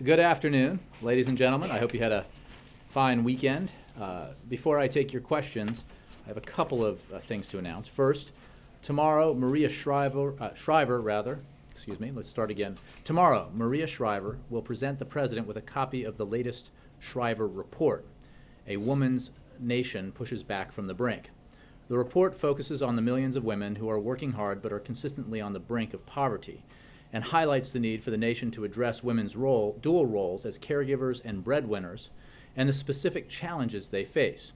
Good afternoon, ladies and gentlemen. I hope you had a fine weekend. Before I take your questions, I have a couple of things to announce. First, tomorrow, Maria Shriver, let's start again. Tomorrow, Maria Shriver will present the President with a copy of the latest Shriver Report, A Woman's Nation Pushes Back from the Brink. The report focuses on the millions of women who are working hard but are consistently on the brink of poverty, and highlights the need for the nation to address women's dual roles as caregivers and breadwinners and the specific challenges they face.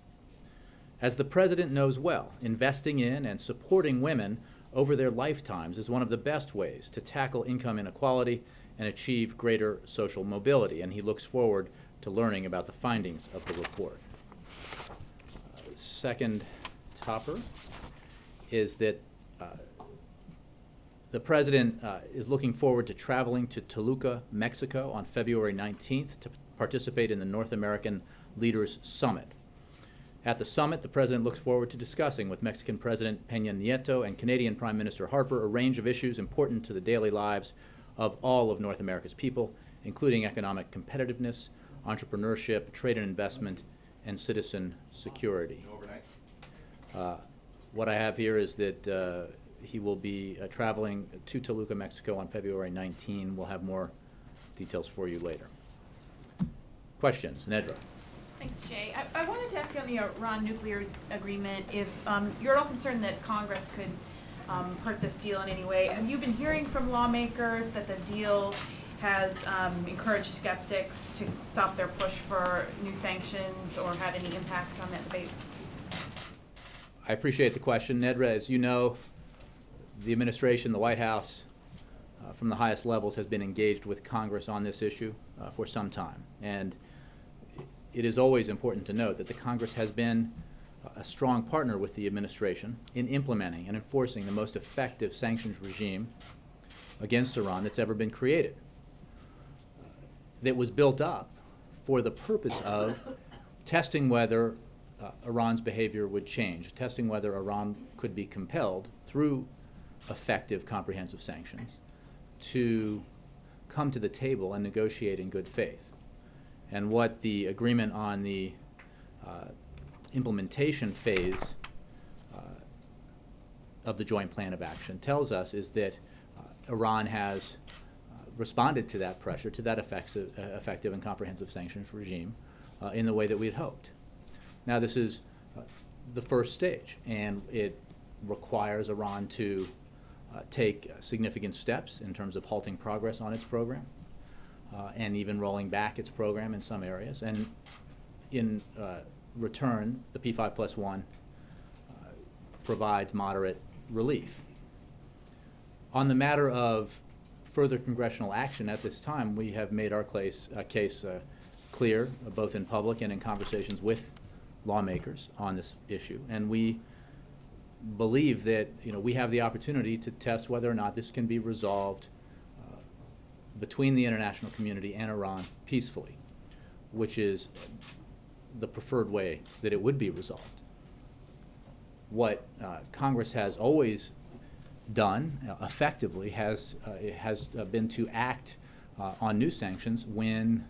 As the President knows well, investing in and supporting women over their lifetimes is one of the best ways to tackle income inequality and achieve greater social mobility, and he looks forward to learning about the findings of the report. Second topper is that the President is looking forward to traveling to Toluca, Mexico on February 19th to participate in the North American Leaders Summit. At the summit, the President looks forward to discussing with Mexican President Peña Nieto and Canadian Prime Minister Harper a range of issues important to the daily lives of all of North America's people, including economic competitiveness, entrepreneurship, trade and investment, and citizen security. What I have here is that he will be traveling to Toluca, Mexico on February 19. We'll have more details for you later. Questions? Nedra. Thanks, Jay. I wanted to ask you on the Iran nuclear agreement if you're at all concerned that Congress could hurt this deal in any way. Have you been hearing from lawmakers that the deal has encouraged skeptics to stop their push for new sanctions or had any impact on that debate? I appreciate the question. Nedra, as you know, the administration, the White House, from the highest levels has been engaged with Congress on this issue for some time. And it is always important to note that the Congress has been a strong partner with the administration in implementing and enforcing the most effective sanctions regime against Iran that's ever been created. That was built up for the purpose of testing whether Iran's behavior would change, testing whether Iran could be compelled through effective comprehensive sanctions to come to the table and negotiate in good faith. And what the agreement on the implementation phase of the Joint Plan of Action tells us is that Iran has responded to that pressure, to that effective and comprehensive sanctions regime in the way that we had hoped. Now, this is the first stage, and it requires Iran to take significant steps in terms of halting progress on its program and even rolling back its program in some areas. And in return, the P5+1 provides moderate relief. On the matter of further congressional action at this time, we have made our case clear, both in public and in conversations with lawmakers on this issue. And we believe that we have the opportunity to test whether or not this can be resolved between the international community and Iran peacefully, which is the preferred way that it would be resolved. What Congress has always done effectively has been to act on new sanctions when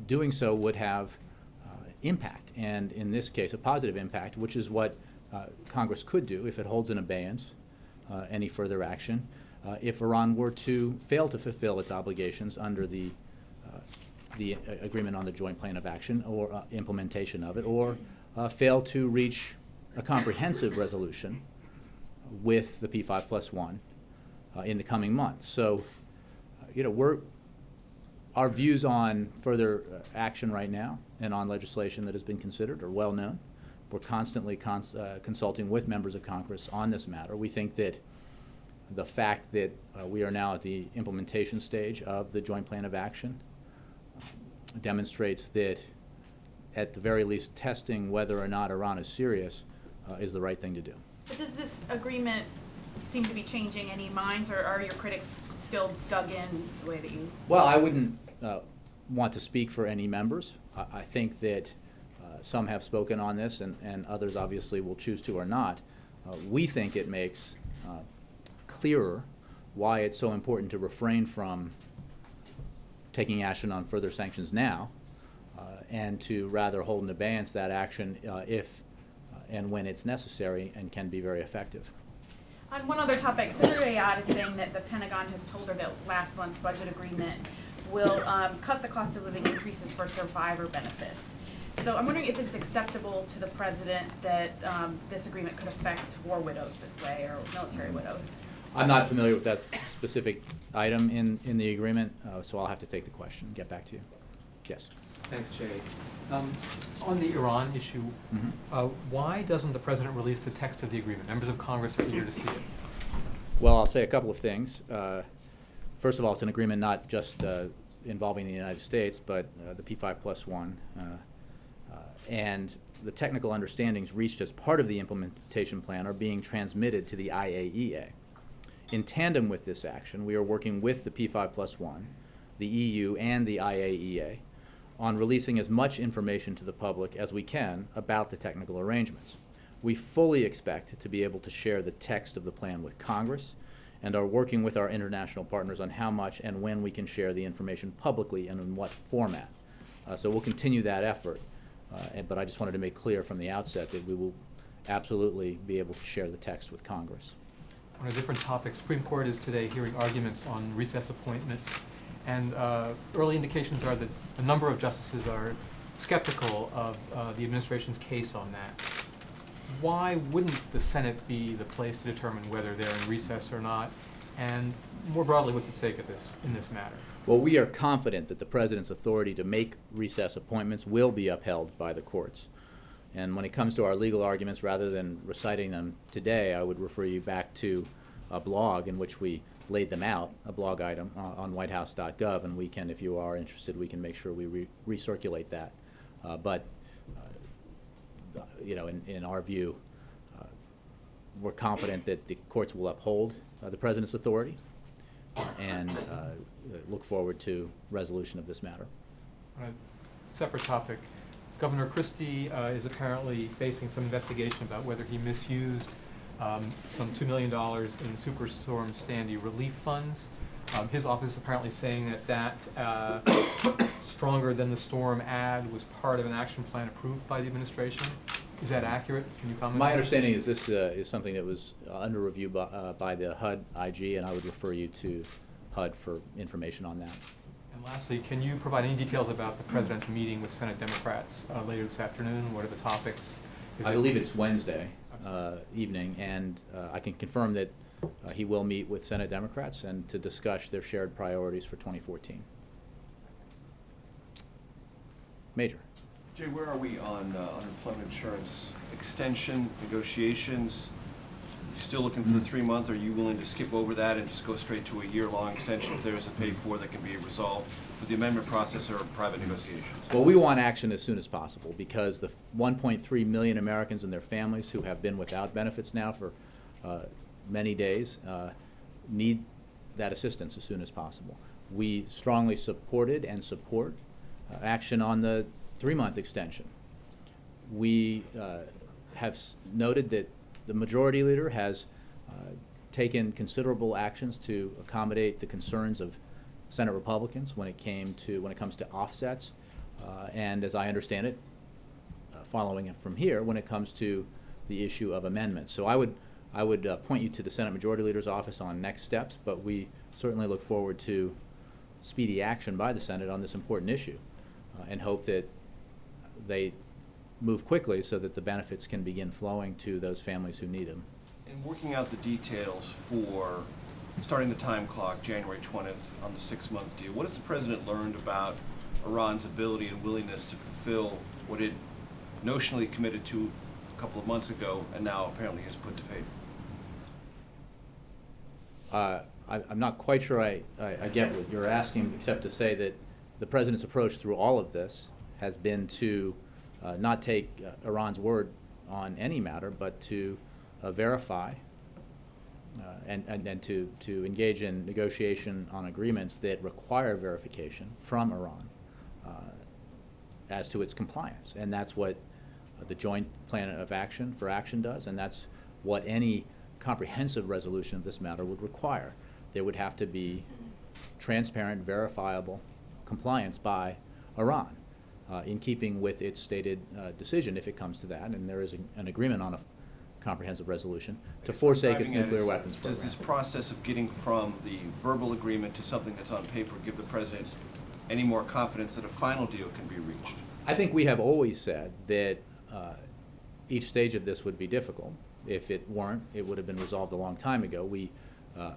doing so would have impact, and in this case a positive impact, which is what Congress could do if it holds in abeyance any further action if Iran were to fail to fulfill its obligations under the agreement on the Joint Plan of Action or implementation of it, or fail to reach a comprehensive resolution with the P5+1 in the coming months. So, our views on further action right now and on legislation that has been considered are well known. We're constantly consulting with members of Congress on this matter. We think that the fact that we are now at the implementation stage of the Joint Plan of Action demonstrates that, at the very least, testing whether or not Iran is serious is the right thing to do. But does this agreement seem to be changing any minds, or are your critics still dug in the way that you? Well, I wouldn't want to speak for any members. I think that some have spoken on this, and others obviously will choose to or not. We think it makes clearer why it's so important to refrain from taking action on further sanctions now, and to rather hold in abeyance that action if and when it's necessary and can be very effective. On one other topic, Senator Ayotte is saying that the Pentagon has told her that last month's budget agreement will cut the cost of living increases for survivor benefits. So I'm wondering if it's acceptable to the president that this agreement could affect war widows this way, or military widows. I'm not familiar with that specific item in the agreement, so I'll have to take the question and get back to you. Yes. Thanks, Jay. On the Iran issue, why doesn't the president release the text of the agreement? Members of Congress are eager to see it. Well, I'll say a couple of things. First of all, it's an agreement not just involving the United States, but the P5+1, and the technical understandings reached as part of the implementation plan are being transmitted to the IAEA. In tandem with this action, we are working with the P5+1, the EU, and the IAEA on releasing as much information to the public as we can about the technical arrangements. We fully expect to be able to share the text of the plan with Congress and are working with our international partners on how much and when we can share the information publicly and in what format. So we'll continue that effort, but I just wanted to make clear from the outset that we will absolutely be able to share the text with Congress. On a different topic, Supreme Court is today hearing arguments on recess appointments, and early indications are that a number of justices are skeptical of the administration's case on that. Why wouldn't the Senate be the place to determine whether they're in recess or not? And more broadly, what's at stake in this matter? Well, we are confident that the President's authority to make recess appointments will be upheld by the courts. And when it comes to our legal arguments, rather than reciting them today, I would refer you back to a blog in which we laid them out, a blog item on whitehouse.gov, and we can, if you are interested, we can make sure we recirculate that. You know, in our view, we're confident that the courts will uphold the President's authority and look forward to resolution of this matter. On a separate topic, Governor Christie is apparently facing some investigation about whether he misused some $2 million in Superstorm Sandy relief funds. His office is apparently saying that stronger than the storm ad was part of an action plan approved by the administration. Is that accurate? Can you comment? My understanding is this is something that was under review by the HUD IG, and I would refer you to HUD for information on that. And lastly, can you provide any details about the President's meeting with Senate Democrats later this afternoon? What are the topics? I believe it's Wednesday evening, and I can confirm that he will meet with Senate Democrats and to discuss their shared priorities for 2014. Major. Jay, where are we on unemployment insurance extension negotiations? You still looking for the 3-month? Are you willing to skip over that and just go straight to a year-long extension if there is a pay-for that can be resolved with the amendment process or private negotiations? Well, we want action as soon as possible because the 1.3 million Americans and their families who have been without benefits now for many days need that assistance as soon as possible. We strongly supported and support action on the 3-month extension. We have noted that the majority leader has taken considerable actions to accommodate the concerns of Senate Republicans when it comes to offsets, and as I understand it, following it from here, when it comes to the issue of amendments. So I would point you to the Senate Majority Leader's office on next steps, but we certainly look forward to speedy action by the Senate on this important issue, and hope that they move quickly so that the benefits can begin flowing to those families who need them. And working out the details for starting the time clock January 20th on the 6-month deal, what has the President learned about Iran's ability and willingness to fulfill what it notionally committed to a couple of months ago and now apparently has put to paper? I'm not quite sure I get what you're asking, except to say that the President's approach through all of this has been to not take Iran's word on any matter, but to verify and to engage in negotiation on agreements that require verification from Iran as to its compliance. And that's what the Joint Plan of Action for Action does, and that's what any comprehensive resolution of this matter would require. There would have to be transparent, verifiable compliance by Iran, in keeping with its stated decision, if it comes to that, and there is an agreement on a comprehensive resolution, to forsake its nuclear weapons program. Does this process of getting from the verbal agreement to something that's on paper give the President any more confidence that a final deal can be reached? I think we have always said that each stage of this would be difficult. If it weren't, it would have been resolved a long time ago. We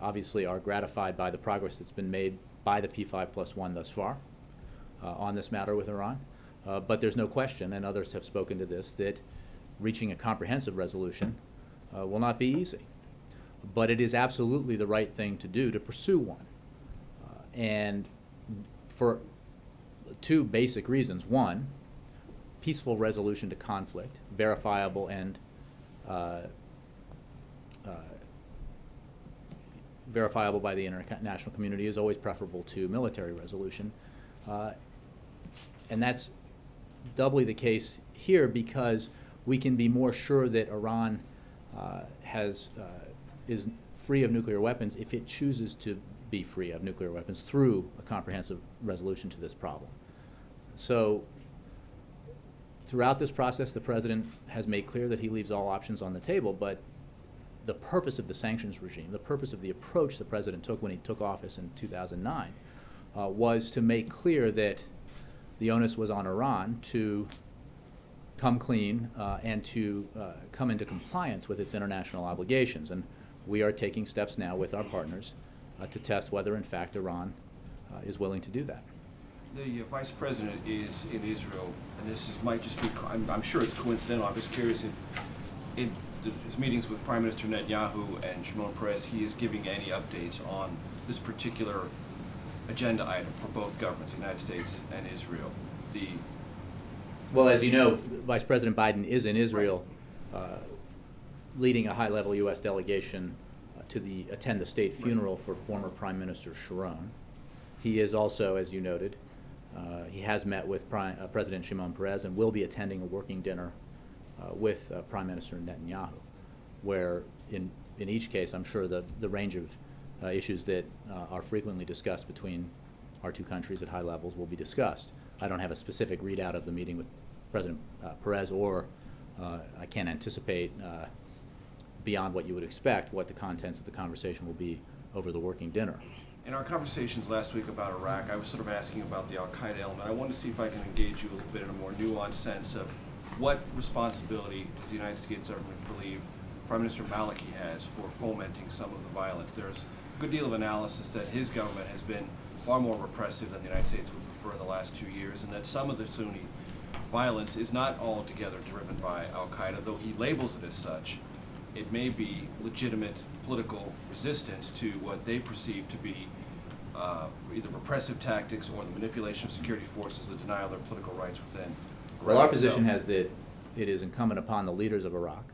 obviously are gratified by the progress that's been made by the P5+1 thus far on this matter with Iran. But there's no question, and others have spoken to this, that reaching a comprehensive resolution will not be easy. But it is absolutely the right thing to do to pursue one. And for two basic reasons. One, peaceful resolution to conflict, verifiable and verifiable by the international community, is always preferable to military resolution. And that's doubly the case here because we can be more sure that Iran is free of nuclear weapons if it chooses to be free of nuclear weapons through a comprehensive resolution to this problem. So throughout this process, the President has made clear that he leaves all options on the table, but the purpose of the sanctions regime, the purpose of the approach the President took when he took office in 2009 was to make clear that the onus was on Iran to come clean and to come into compliance with its international obligations. And we are taking steps now with our partners to test whether, in fact, Iran is willing to do that. The Vice President is in Israel, and might just be, I'm sure it's coincidental. I'm just curious if in his meetings with Prime Minister Netanyahu and Shimon Peres, he is giving any updates on this particular agenda item for both governments, the United States and Israel. Well, as you know, Vice President Biden is in Israel leading a high-level U.S. delegation to attend the state funeral for former Prime Minister Sharon. He is also, as you noted, he has met with President Shimon Peres and will be attending a working dinner with Prime Minister Netanyahu, where in each case, I'm sure the range of issues that are frequently discussed between our two countries at high levels will be discussed. I don't have a specific readout of the meeting with President Peres, or I can't anticipate beyond what you would expect what the contents of the conversation will be over the working dinner. In our conversations last week about Iraq, I was sort of asking about the al-Qaeda element. I wanted to see if I can engage you a little bit in a more nuanced sense of what responsibility does the United States government believe Prime Minister Maliki has for fomenting some of the violence. There's a good deal of analysis that his government has been far more repressive than the United States would prefer in the last 2 years, and that some of the Sunni violence is not altogether driven by al-Qaeda, though he labels it as such. It may be legitimate political resistance to what they perceive to be either repressive tactics or the manipulation of security forces, the denial of their political rights within Iraq. Well, our position has that it is incumbent upon the leaders of Iraq,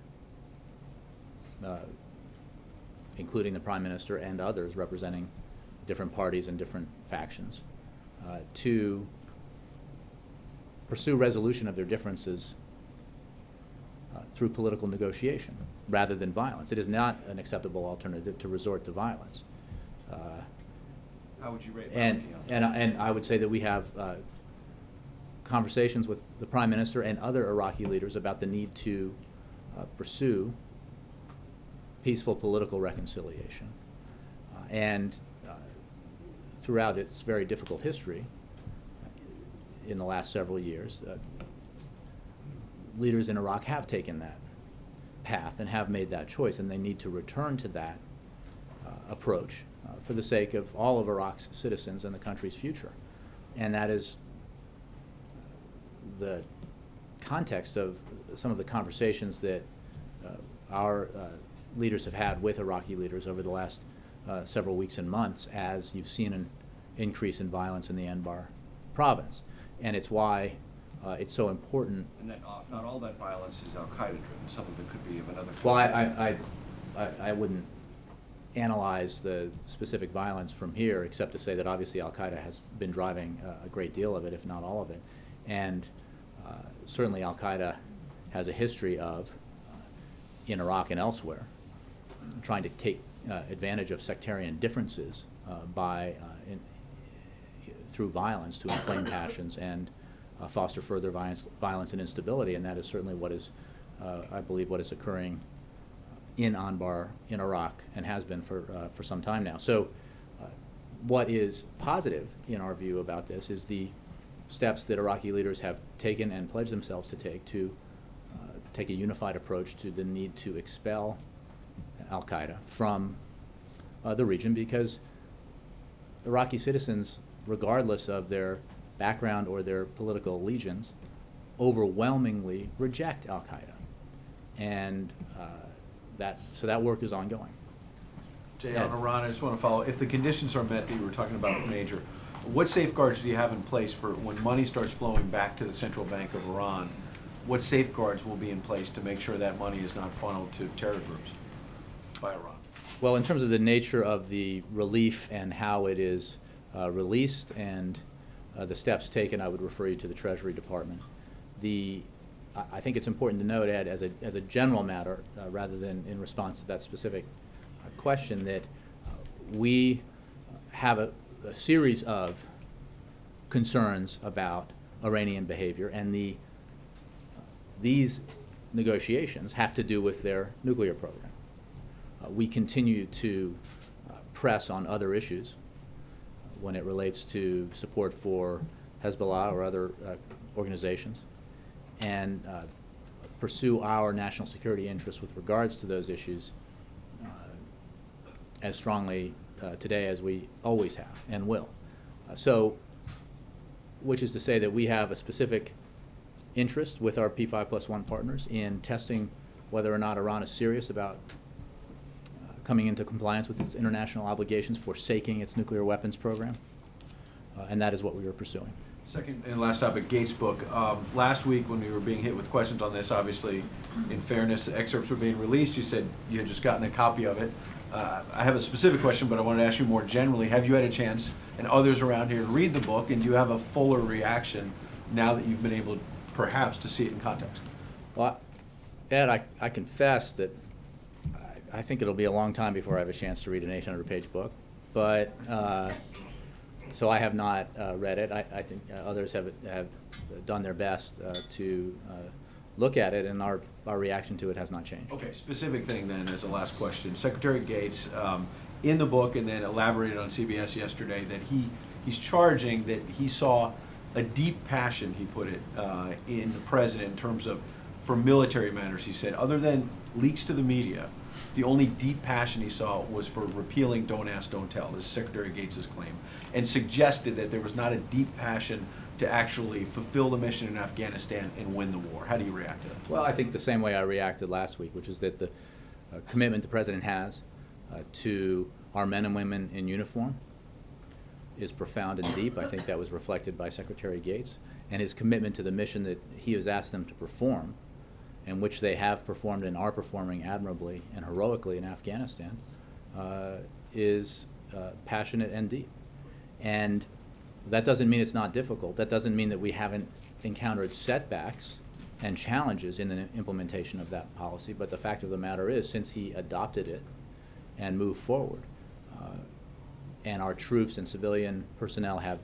including the Prime Minister and others representing different parties and different factions, to pursue resolution of their differences through political negotiation rather than violence. It is not an acceptable alternative to resort to violence. How would you rate that? And I would say that we have conversations with the Prime Minister and other Iraqi leaders about the need to pursue peaceful political reconciliation. And throughout its very difficult history in the last several years, leaders in Iraq have taken that path and have made that choice, and they need to return to that approach for the sake of all of Iraq's citizens and the country's future. And that is the context of some of the conversations that our leaders have had with Iraqi leaders over the last several weeks and months, as you've seen an increase in violence in the Anbar province. And it's why it's so important. And that not all that violence is al-Qaeda driven. Some of it could be of another. Well, I wouldn't analyze the specific violence from here, except to say that obviously al-Qaeda has been driving a great deal of it, if not all of it. And certainly al-Qaeda has a history of, in Iraq and elsewhere, trying to take advantage of sectarian differences through violence to inflame passions and foster further violence and instability, and that is certainly what is, I believe, what is occurring in Anbar, in Iraq, and has been for some time now. So what is positive in our view about this is the steps that Iraqi leaders have taken and pledged themselves to take a unified approach to the need to expel al-Qaeda from the region, because Iraqi citizens, regardless of their background or their political allegiance, overwhelmingly reject al-Qaeda. And so that work is ongoing. Jay, on Iran, I just want to follow. If the conditions are met that you were talking about, Major, what safeguards do you have in place for when money starts flowing back to the central bank of Iran? What safeguards will be in place to make sure that money is not funneled to terror groups by Iran? Well, in terms of the nature of the relief and how it is released and the steps taken, I would refer you to the Treasury Department. I think it's important to note, Ed, as a general matter, rather than in response to that specific question, that we have a series of concerns about Iranian behavior, and these negotiations have to do with their nuclear program. We continue to press on other issues when it relates to support for Hezbollah or other organizations, and pursue our national security interests with regards to those issues as strongly today as we always have and will. Which is to say that we have a specific interest with our P5+1 partners in testing whether or not Iran is serious about coming into compliance with its international obligations, forsaking its nuclear weapons program, and that is what we are pursuing. Second and last topic, Gates' book. Last week when we were being hit with questions on this, obviously, in fairness, the excerpts were being released. You said you had just gotten a copy of it. I have a specific question, but I wanted to ask you more generally. Have you had a chance, and others around here, to read the book, and do you have a fuller reaction now that you've been able, perhaps, to see it in context? Well, Ed, I confess that I think it'll be a long time before I have a chance to read an 800-page book, but so I have not read it. I think others have done their best to look at it, and our reaction to it has not changed. Okay, specific thing then as a last question. Secretary Gates, in the book, and then elaborated on CBS yesterday, that he's charging that he saw a deep passion, he put it, in the president in terms of, for military matters, he said, other than leaks to the media, the only deep passion he saw was for repealing Don't Ask, Don't Tell. This is Secretary Gates' claim, and suggested that there was not a deep passion to actually fulfill the mission in Afghanistan and win the war. How do you react to that? Well, I think the same way I reacted last week, which is that the commitment the president has to our men and women in uniform is profound and deep. I think that was reflected by Secretary Gates, and his commitment to the mission that he has asked them to perform, and which they have performed and are performing admirably and heroically in Afghanistan, is passionate and deep. And that doesn't mean it's not difficult. That doesn't mean that we haven't encountered setbacks and challenges in the implementation of that policy, but the fact of the matter is, since he adopted it and moved forward, and our troops and civilian personnel have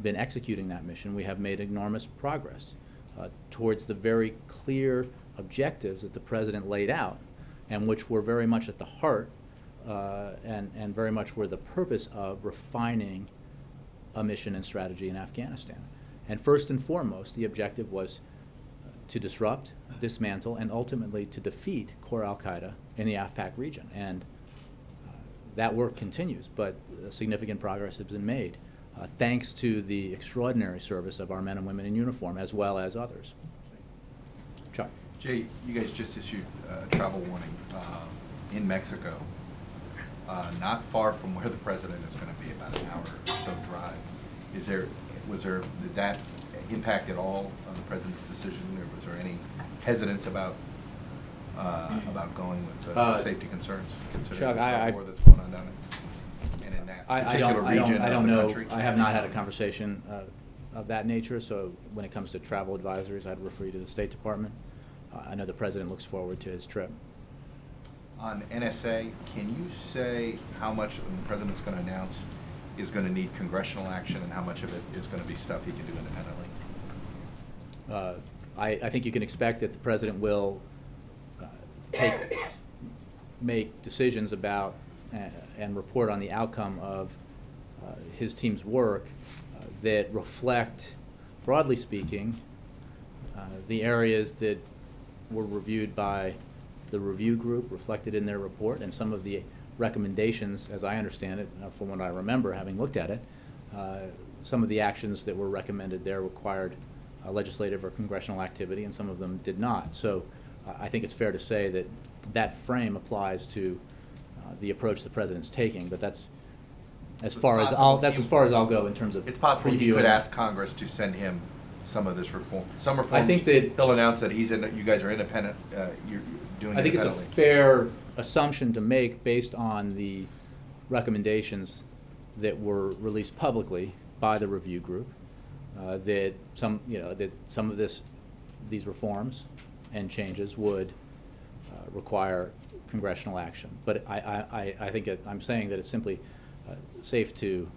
been executing that mission, we have made enormous progress towards the very clear objectives that the president laid out, and which were very much at the heart and very much were the purpose of refining a mission and strategy in Afghanistan. And first and foremost, the objective was to disrupt, dismantle, and ultimately to defeat core al-Qaeda in the AfPak region. And that work continues, but significant progress has been made thanks to the extraordinary service of our men and women in uniform, as well as others. Chuck. Jay, you guys just issued a travel warning in Mexico, not far from where the president is going to be, about an hour or so drive. Did that impact at all on the president's decision, or was there any hesitance about going with safety concerns, considering Chuck, the war that's going on down in that particular region I of don't the know. country? I have not had a conversation of that nature, so when it comes to travel advisories, I'd refer you to the State Department. I know the president looks forward to his trip. On NSA, can you say how much the president's going to announce, is going to need congressional action, and how much of it is going to be stuff he can do independently? I think you can expect that the president will make decisions about and report on the outcome of his team's work that reflect, broadly speaking, the areas that were reviewed by the review group, reflected in their report, and some of the recommendations, as I understand it, from what I remember having looked at it, some of the actions that were recommended there required legislative or congressional activity, and some of them did not. So I think it's fair to say that that frame applies to the approach the president's taking, but that's as far as I'll go in terms of It's possible he previewing. could ask Congress to send him some of this reform. Some reforms. I think that he'll announce that you guys are independent. You're doing. I think it's a fair assumption to make based on the recommendations that were released publicly by the review group, that some of these reforms and changes would require congressional action. But I think I'm saying that it's simply safe to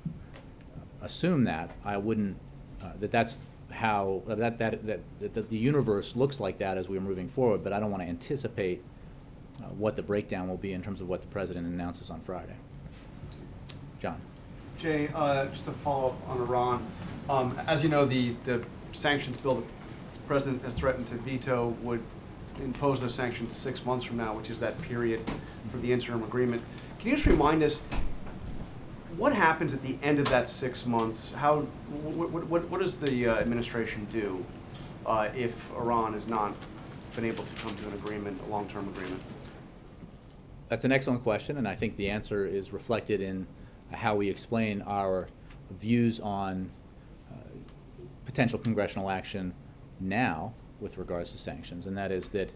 assume that. I wouldn't that's how that the universe looks like that as we're moving forward. But I don't want to anticipate what the breakdown will be in terms of what the president announces on Friday. John. Jay, just to follow up on Iran, as you know, the sanctions bill the president has threatened to veto would impose those sanctions 6 months from now, which is that period for the interim agreement. Can you just remind us what happens at the end of that 6 months? What does the administration do if Iran has not been able to come to an agreement, a long-term agreement? That's an excellent question, and I think the answer is reflected in how we explain our views on potential congressional action now with regards to sanctions, and that is that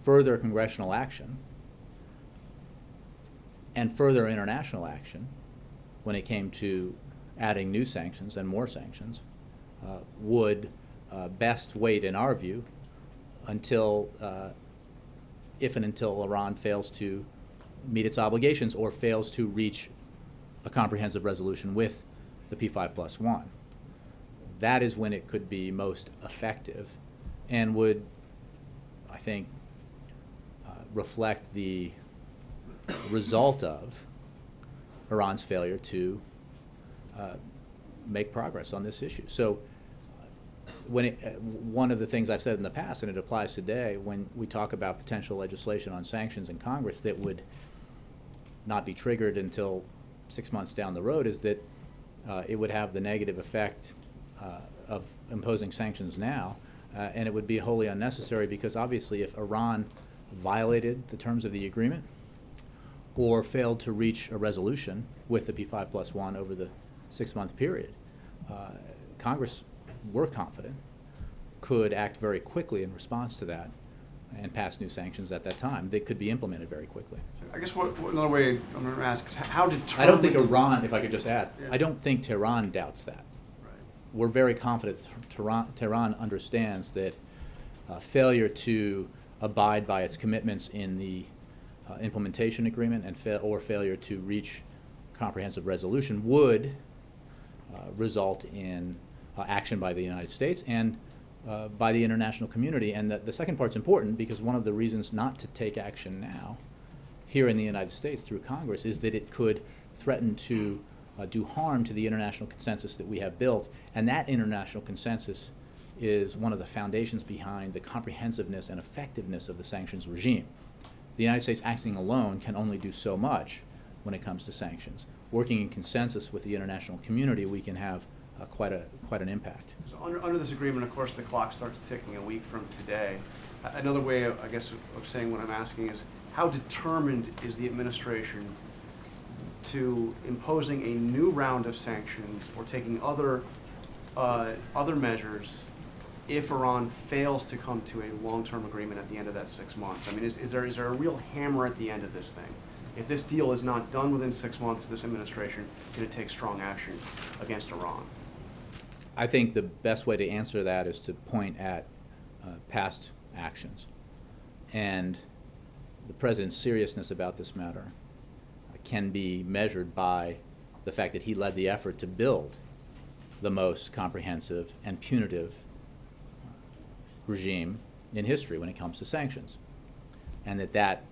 further congressional action and further international action, when it came to adding new sanctions and more sanctions, would best wait, in our view, until if and until Iran fails to meet its obligations or fails to reach a comprehensive resolution with the P5+1. That is when it could be most effective and would, I think, reflect the result of Iran's failure to make progress on this issue. So one of the things I've said in the past, and it applies today, when we talk about potential legislation on sanctions in Congress that would not be triggered until 6 months down the road, is that it would have the negative effect of imposing sanctions now, and it would be wholly unnecessary, because obviously if Iran violated the terms of the agreement or failed to reach a resolution with the P5+1 over the 6-month period, Congress, we're confident, could act very quickly in response to that and pass new sanctions at that time. They could be implemented very quickly. I guess another way I'm going to ask is how determined... I don't think Iran, if I could just add, Yeah. I don't think Tehran doubts that. Right. We're very confident Tehran understands that failure to abide by its commitments in the implementation agreement and or failure to reach comprehensive resolution would result in action by the United States and by the international community. And the second part's important, because one of the reasons not to take action now here in the United States through Congress is that it could threaten to do harm to the international consensus that we have built. And that international consensus is one of the foundations behind the comprehensiveness and effectiveness of the sanctions regime. The United States acting alone can only do so much when it comes to sanctions. Working in consensus with the international community, we can have quite an impact. So under this agreement, of course, the clock starts ticking a week from today. Another way, I guess, of saying what I'm asking is, how determined is the administration to imposing a new round of sanctions or taking other measures if Iran fails to come to a long-term agreement at the end of that 6 months? I mean, is there a real hammer at the end of this thing? If this deal is not done within 6 months, is this administration going to take strong action against Iran? I think the best way to answer that is to point at past actions. And the president's seriousness about this matter can be measured by the fact that he led the effort to build the most comprehensive and punitive regime in history when it comes to sanctions, and that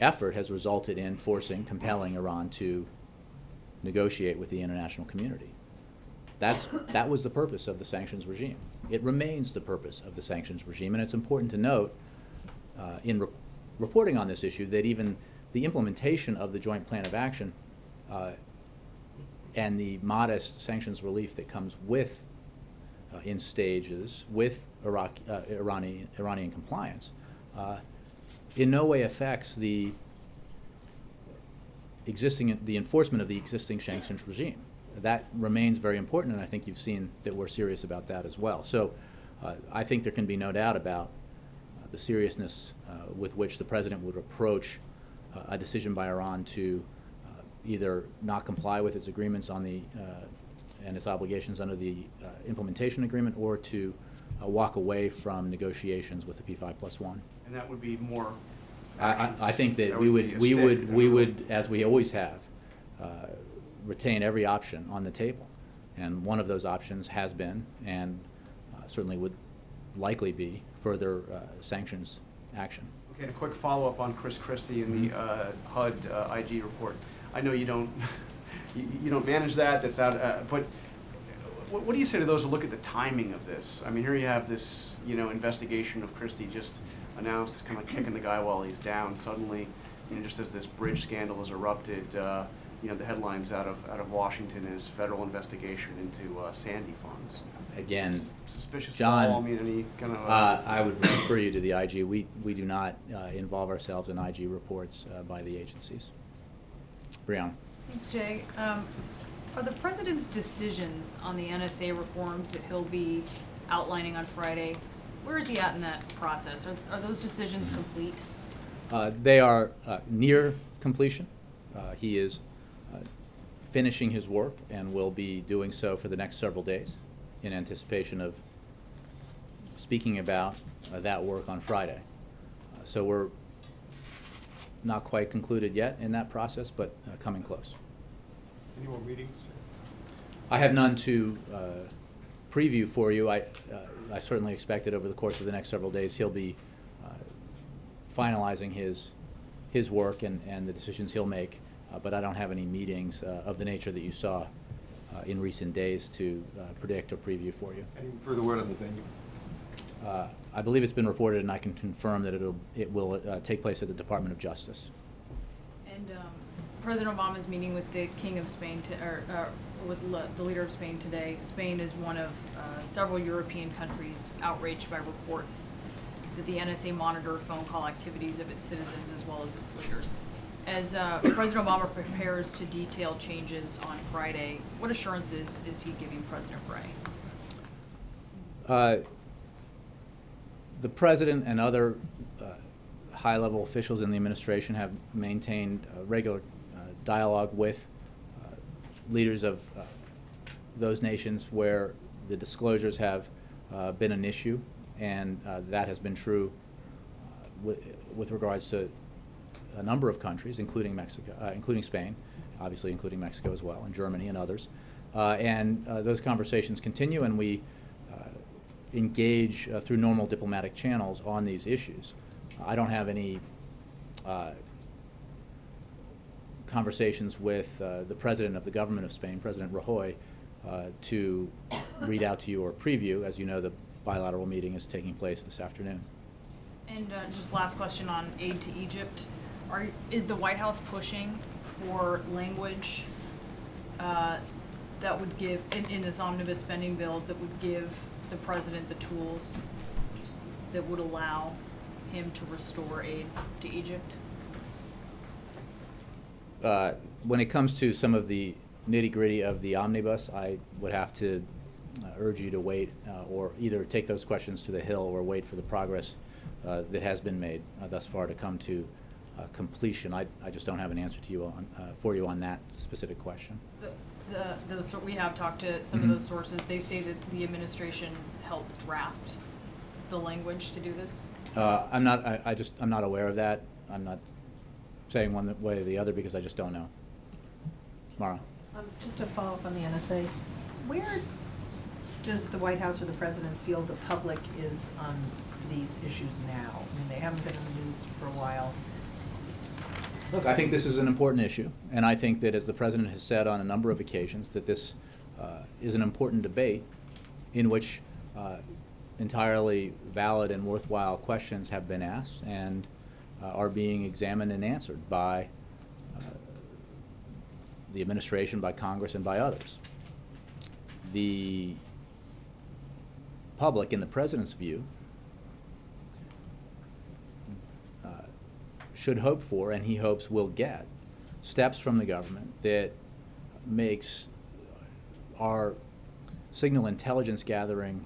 effort has resulted in compelling Iran to negotiate with the international community. That was the purpose of the sanctions regime. It remains the purpose of the sanctions regime, and it's important to note in reporting on this issue that even the implementation of the joint plan of action and the modest sanctions relief that comes with, in stages, with Iranian compliance, in no way affects the enforcement of the existing sanctions regime. That remains very important, and I think you've seen that we're serious about that as well. So I think there can be no doubt about the seriousness with which the President would approach a decision by Iran to either not comply with its agreements on and its obligations under the implementation agreement, or to walk away from negotiations with the P5+1. And that would be more I think that we be a would, as we always have, retain every option on the table, and one of those options has been, and certainly would likely be, further sanctions action. Okay, and a quick follow-up on Chris Christie and the HUD IG report. I know you don't you don't manage that. That's out. But what do you say to those who look at the timing of this? I mean, here you have this investigation of Christie just announced, kind of kicking the guy while he's down. Suddenly, just as this bridge scandal has erupted, the headlines out of Washington is federal investigation into Sandy funds. Again, Suspicious John, at all? I mean, any kind of... I would refer you to the IG. We do not involve ourselves in IG reports by the agencies. Brianna. Thanks, Jay. Are the President's decisions on the NSA reforms that he'll be outlining on Friday, where is he at in that process? Are those decisions complete? They are near completion. He is finishing his work and will be doing so for the next several days in anticipation of speaking about that work on Friday. So we're not quite concluded yet in that process, but coming close. Any more meetings? I have none to preview for you. I certainly expect that over the course of the next several days he'll be finalizing his work and the decisions he'll make, but I don't have any meetings of the nature that you saw in recent days to predict or preview for you. Any further word on the venue? I believe it's been reported, and I can confirm that it will take place at the Department of Justice. And President Obama is meeting with the King of Spain, with the leader of Spain today. Spain is one of several European countries outraged by reports that the NSA monitored phone call activities of its citizens as well as its leaders. As President Obama prepares to detail changes on Friday, what assurances is he giving President Bray? The President and other high-level officials in the administration have maintained regular dialogue with leaders of those nations where the disclosures have been an issue, and that has been true with regards to a number of countries, including Mexico, including Spain, obviously including Mexico as well, and Germany and others. And those conversations continue, and we engage through normal diplomatic channels on these issues. I don't have any conversations with the President of the government of Spain, President Rajoy, to read out to you or preview. As you know, the bilateral meeting is taking place this afternoon. And just last question on aid to Egypt. Is the White House pushing for language that would give, in this omnibus spending bill, that would give the President the tools that would allow him to restore aid to Egypt? When it comes to some of the nitty-gritty of the omnibus, I would have to urge you to wait or either take those questions to the Hill or wait for the progress that has been made thus far to come to completion. I just don't have an answer to you for you on that specific question. We have talked to some of those sources. They say that the administration helped draft the language to do this. I'm not aware of that. I'm not saying one way or the other because I just don't know. Mara. Just to follow up on the NSA, where does the White House or the President feel the public is on these issues now? I mean, they haven't been in the news for a while. Look, I think this is an important issue, and I think that, as the President has said on a number of occasions, that this is an important debate in which entirely valid and worthwhile questions have been asked and are being examined and answered by the administration, by Congress, and by others. The public, in the President's view, should hope for, and he hopes will get, steps from the government that makes our signal intelligence gathering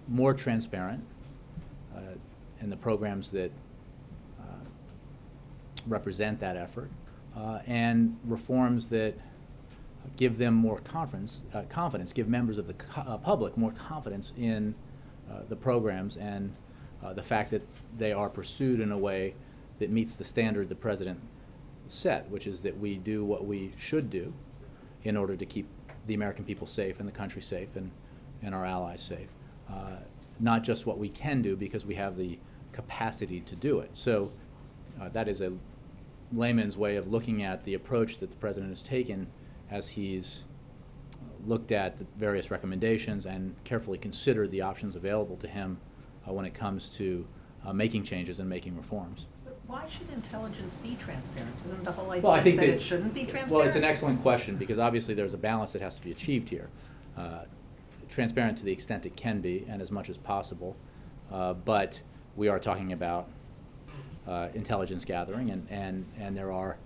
more transparent, and the programs that represent that effort, and reforms that give them more confidence, give members of the public more confidence in the programs and the fact that they are pursued in a way that meets the standard the President set, which is that we do what we should do in order to keep the American people safe and the country safe and our allies safe. Not just what we can do because we have the capacity to do it. So that is a layman's way of looking at the approach that the President has taken as he's looked at the various recommendations and carefully considered the options available to him when it comes to making changes and making reforms. But why should intelligence be transparent? Isn't the whole idea Well, I think that it shouldn't be transparent? Well, it's an excellent question, because obviously there's a balance that has to be achieved here. Transparent to the extent it can be and as much as possible, but we are talking about intelligence gathering, and there are,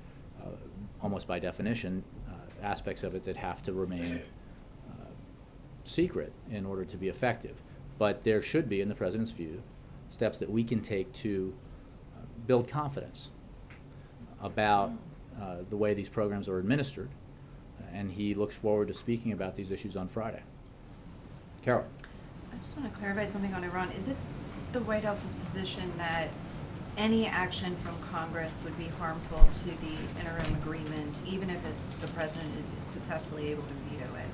almost by definition, aspects of it that have to remain secret in order to be effective. But there should be, in the President's view, steps that we can take to build confidence about the way these programs are administered, and he looks forward to speaking about these issues on Friday. Carol. I just want to clarify something on Iran. Is it the White House's position that any action from Congress would be harmful to the interim agreement, even if the President is successfully able to veto it?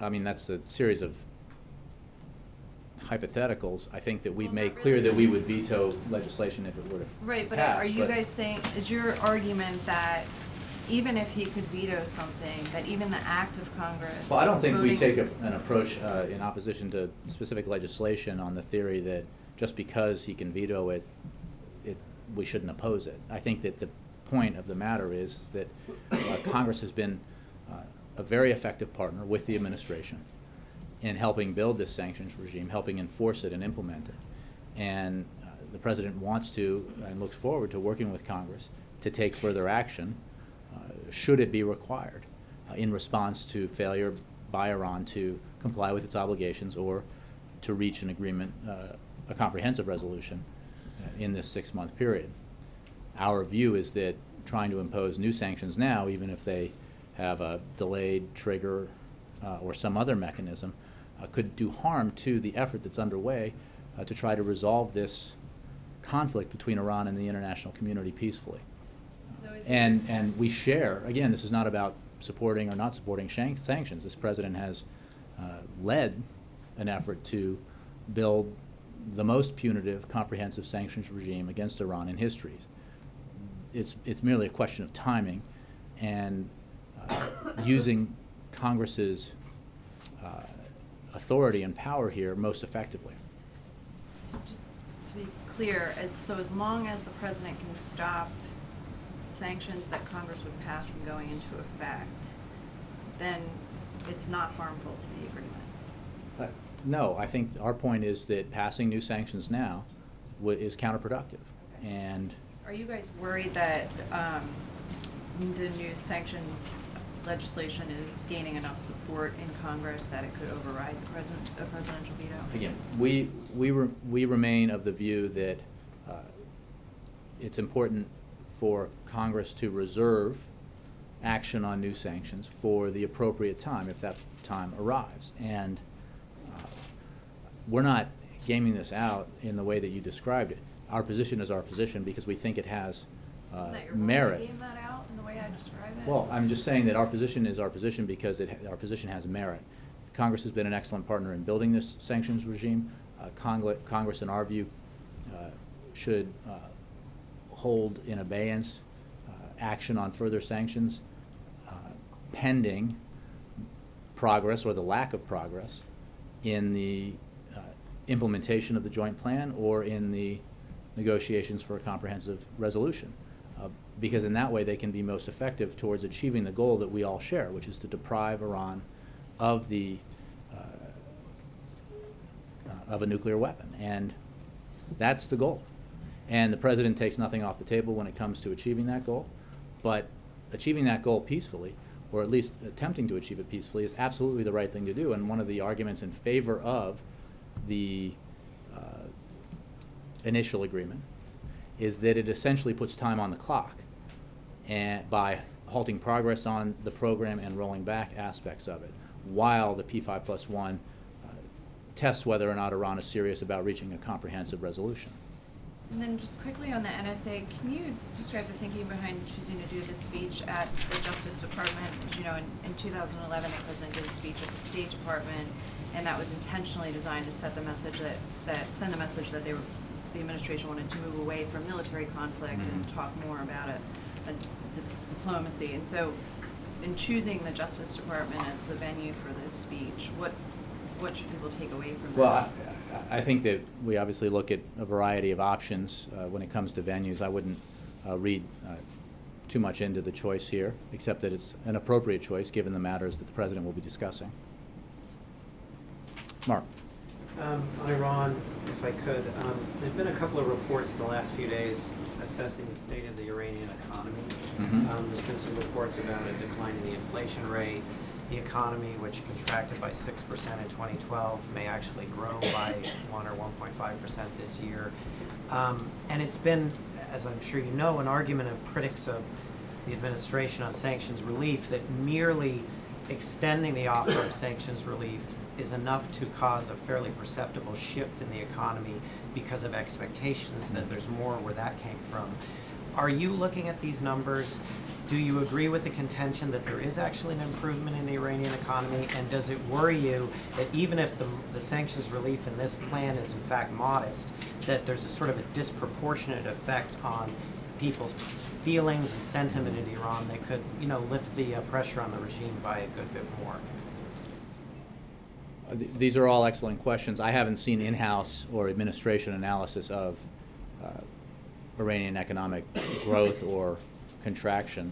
I mean, that's a series of hypotheticals. I think that we've made clear that we would veto legislation if it were to Right, but pass, are you guys saying, is your argument that even if he could veto something, that even the act of Congress... Well, I don't think we voting- take an approach in opposition to specific legislation on the theory that just because he can veto it, we shouldn't oppose it. I think that the point of the matter is that Congress has been a very effective partner with the administration in helping build this sanctions regime, helping enforce it and implement it. And the President wants to and looks forward to working with Congress to take further action should it be required in response to failure by Iran to comply with its obligations or to reach an agreement, a comprehensive resolution in this 6-month period. Our view is that trying to impose new sanctions now, even if they have a delayed trigger or some other mechanism, could do harm to the effort that's underway to try to resolve this conflict between Iran and the international community peacefully. So is And we share, again, this is not about supporting or not supporting sanctions. This President has led an effort to build the most punitive, comprehensive sanctions regime against Iran in history. It's merely a question of timing and using Congress's authority and power here most effectively. So just to be clear, as long as the President can stop sanctions that Congress would pass from going into effect, then it's not harmful to the agreement. No, I think our point is that passing new sanctions now is counterproductive. Okay. And Are you guys worried that the new sanctions legislation is gaining enough support in Congress that it could override the presidential veto? again, we remain of the view that it's important for Congress to reserve action on new sanctions for the appropriate time, if that time arrives. And we're not gaming this out in the way that you described it. Our position is our position because we think it has Isn't that your role to merit. game that out? way I describe it? Well, I'm just saying that our position is our position because our position has merit. Congress has been an excellent partner in building this sanctions regime. Congress, in our view, should hold in abeyance action on further sanctions pending progress or the lack of progress in the implementation of the joint plan or in the negotiations for a comprehensive resolution. Because in that way they can be most effective towards achieving the goal that we all share, which is to deprive Iran of the of a nuclear weapon. And that's the goal. And the president takes nothing off the table when it comes to achieving that goal. But achieving that goal peacefully, or at least attempting to achieve it peacefully, is absolutely the right thing to do. And one of the arguments in favor of the initial agreement is that it essentially puts time on the clock and by halting progress on the program and rolling back aspects of it, while the P5+1 tests whether or not Iran is serious about reaching a comprehensive resolution. And then just quickly on the NSA, can you describe the thinking behind choosing to do this speech at the Justice Department? As you know, in 2011, the president did a speech at the State Department, and that was intentionally designed to set the message send the message that the administration wanted to move away from military conflict and talk more about diplomacy. And so, in choosing the Justice Department as the venue for this speech, what should people take away from that? Well, I think that we obviously look at a variety of options when it comes to venues. I wouldn't read too much into the choice here, except that it's an appropriate choice given the matters that the president will be discussing. Mark. On Iran, if I could, there have been a couple of reports in the last few days assessing the state of the Iranian economy. There's been some reports about a decline in the inflation rate. The economy, which contracted by 6% in 2012, may actually grow by 1 or 1.5% this year. And it's been, as I'm sure you know, an argument of critics of the administration on sanctions relief that merely extending the offer of sanctions relief is enough to cause a fairly perceptible shift in the economy because of expectations that there's more where that came from. Are you looking at these numbers? Do you agree with the contention that there is actually an improvement in the Iranian economy? And does it worry you that even if the sanctions relief in this plan is in fact modest, that there's a sort of a disproportionate effect on people's feelings and sentiment in Iran that could, lift the pressure on the regime by a good bit more? These are all excellent questions. I haven't seen in-house or administration analysis of Iranian economic growth or contraction.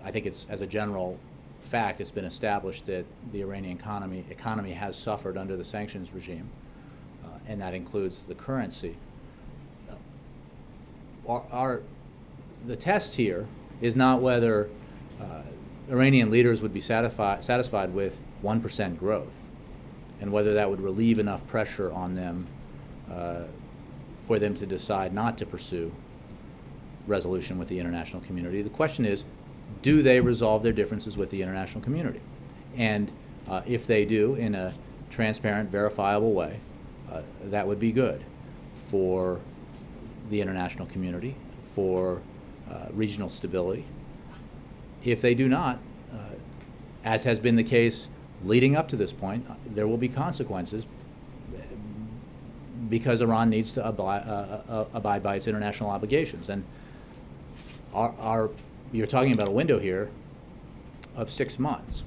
I think it's, as a general fact, it's been established that the Iranian economy has suffered under the sanctions regime, and that includes the currency. The test here is not whether Iranian leaders would be satisfied with 1% growth, and whether that would relieve enough pressure on them for them to decide not to pursue resolution with the international community. The question is, do they resolve their differences with the international community? And if they do in a transparent, verifiable way, that would be good for the international community, for regional stability. If they do not, as has been the case leading up to this point, there will be consequences because Iran needs to abide by its international obligations. And you're talking about a window here of 6 months.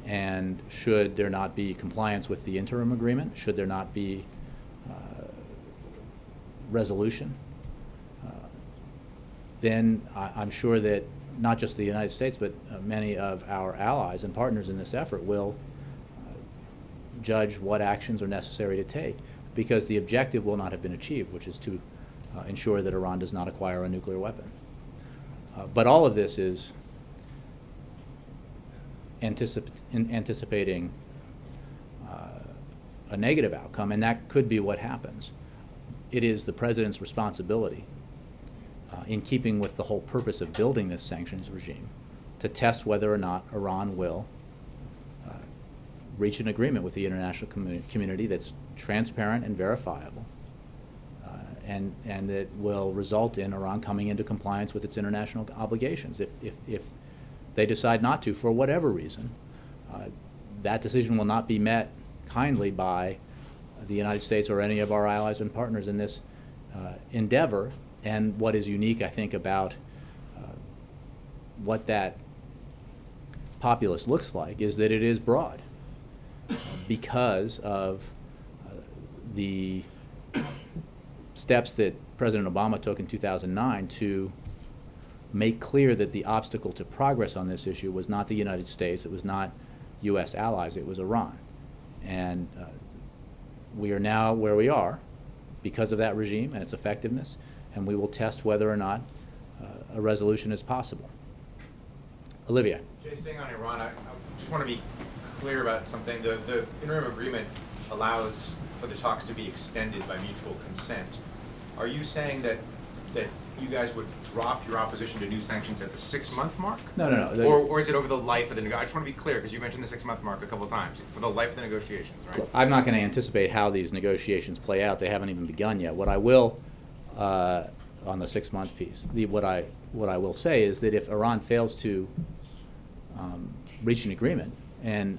And should there not be compliance with the interim agreement, should there not be resolution, then I'm sure that not just the United States, but many of our allies and partners in this effort will judge what actions are necessary to take, because the objective will not have been achieved, which is to ensure that Iran does not acquire a nuclear weapon. But all of this is anticipating a negative outcome, and that could be what happens. It is the president's responsibility, in keeping with the whole purpose of building this sanctions regime, to test whether or not Iran will reach an agreement with the international community that's transparent and verifiable, and that will result in Iran coming into compliance with its international obligations. If they decide not to, for whatever reason, that decision will not be met kindly by the United States or any of our allies and partners in this endeavor. And what is unique, I think, about what that populace looks like is that it is broad because of the steps that President Obama took in 2009 to make clear that the obstacle to progress on this issue was not the United States, it was not U.S. allies, it was Iran. And we are now where we are because of that regime and its effectiveness, and we will test whether or not a resolution is possible. Olivia. Jay, staying on Iran, I just want to be clear about something. The interim agreement allows for the talks to be extended by mutual consent. Are you saying that you guys would drop your opposition to new sanctions at the 6-month mark? No. Or is it over the life of the negotiations? I just want to be clear, because you mentioned the 6-month mark a couple of times. For the life of the negotiations, right? Look, I'm not going to anticipate how these negotiations play out. They haven't even begun yet. What I will, on the 6-month piece, what I will say is that if Iran fails to reach an agreement, and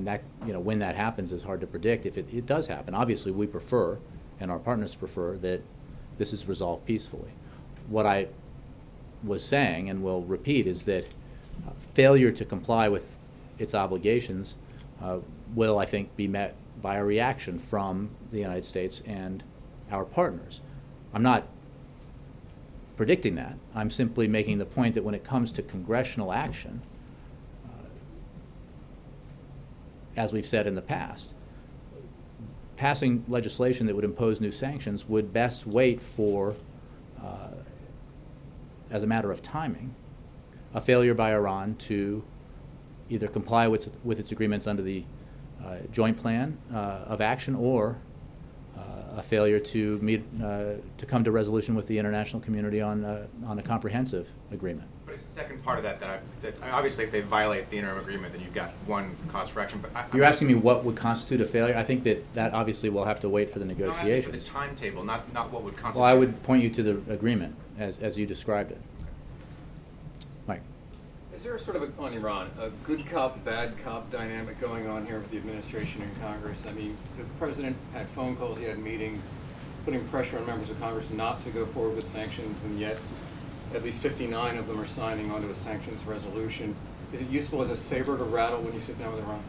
that, when that happens is hard to predict. If it does happen, obviously we prefer, and our partners prefer, that this is resolved peacefully. What I was saying, and will repeat, is that failure to comply with its obligations will, I think, be met by a reaction from the United States and our partners. I'm not predicting that. I'm simply making the point that when it comes to congressional action, as we've said in the past, passing legislation that would impose new sanctions would best wait for, as a matter of timing, a failure by Iran to either comply with its agreements under the joint plan of action, or a failure to come to resolution with the international community on a comprehensive agreement. But it's the second part of that obviously if they violate the interim agreement, then you've got one cause for action. But you're asking me what would constitute a failure? I think that obviously will have to wait for the negotiations. I'm asking for the timetable, not what would constitute. Well, I would point you to the agreement as you described it. Mike. Is there sort of on Iran a good cop, bad cop dynamic going on here with the administration and Congress? I mean, the president had phone calls, he had meetings, putting pressure on members of Congress not to go forward with sanctions, and yet at least 59 of them are signing onto a sanctions resolution. Is it useful as a saber to rattle when you sit down with Iran?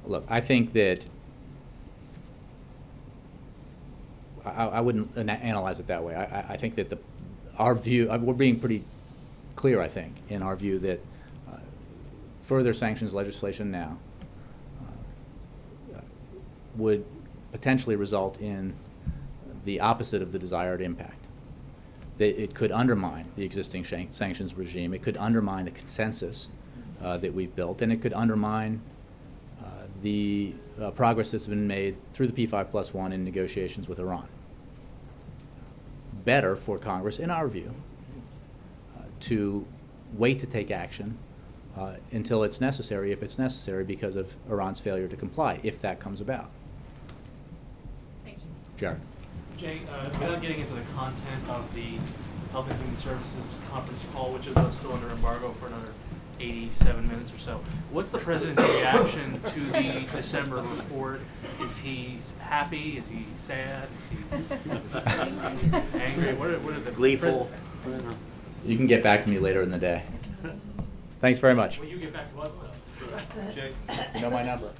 Look, I think that I wouldn't analyze it that way. I think that our view, we're being pretty clear, I think, in our view that further sanctions legislation now would potentially result in the opposite of the desired impact. That it could undermine the existing sanctions regime, it could undermine the consensus that we've built, and it could undermine the progress that's been made through the P5+1 in negotiations with Iran. Better for Congress, in our view, to wait to take action until it's necessary, if it's necessary, because of Iran's failure to comply, if that comes about. Thank you. Jared. Jay, without getting into the content of the Health and Human Services conference call, which is still under embargo for another 87 minutes or so, what's the president's reaction to the December report? Is he happy? Is he sad? Is he angry? What are the Gleeful. You can get back to me later in the day. Thanks very much. Well, you get back to us, though. Jay. You know my number.